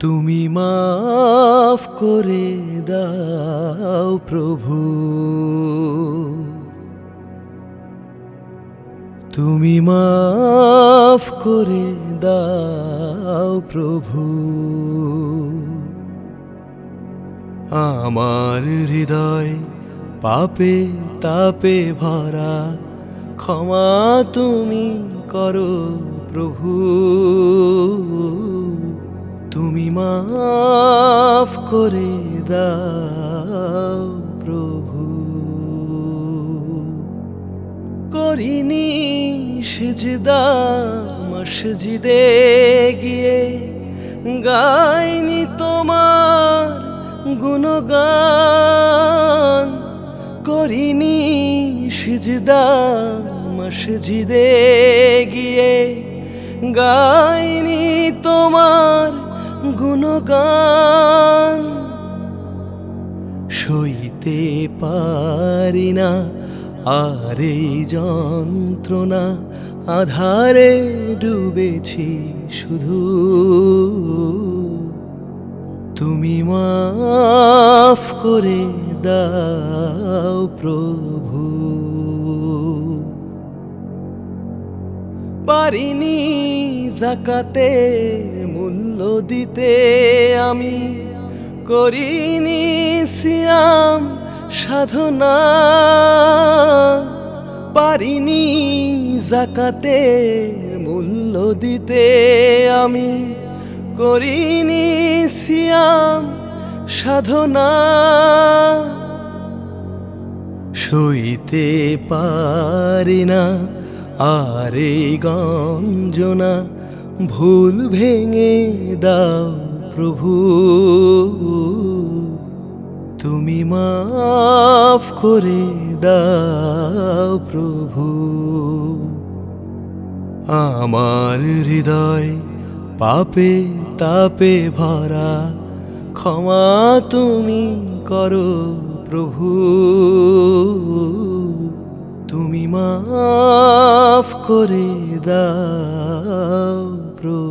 তুমি মাফ করে দাও প্রভু, তুমি মাফ করে দাও প্রভু। আমার হৃদয় পাপে তাপে ভরা, ক্ষমা তুমি করো প্রভু। তুমি মাফ করে দাও প্রভু। করিনি সিজদা মসজিদে গিয়ে, গাইনি তোমার গুণগান। করিনি সিজদা মসজিদে গিয়ে, গাইনি তোমার গুণগান। সইতে পারি না আর এই যন্ত্রণা, আধারে ডুবেছি শুধু। তুমি মাফ করে দাও প্রভু। পারিনি যাকাতে মূল্য দিতে আমি, করিনি সিয়াম সাধনা। পারিনি যাকাতে মূল্য দিতে আমি, করিনি সিয়াম সাধনা। সইতে পারি না আর এই গঞ্জনা, ভুল ভেঙে দাও প্রভু। তুমি মাফ করে দাও প্রভু। আমার হৃদয় পাপে তাপে ভরা, ক্ষমা তুমি করো প্রভু। তুমি মাফ করে দাও প্রভু।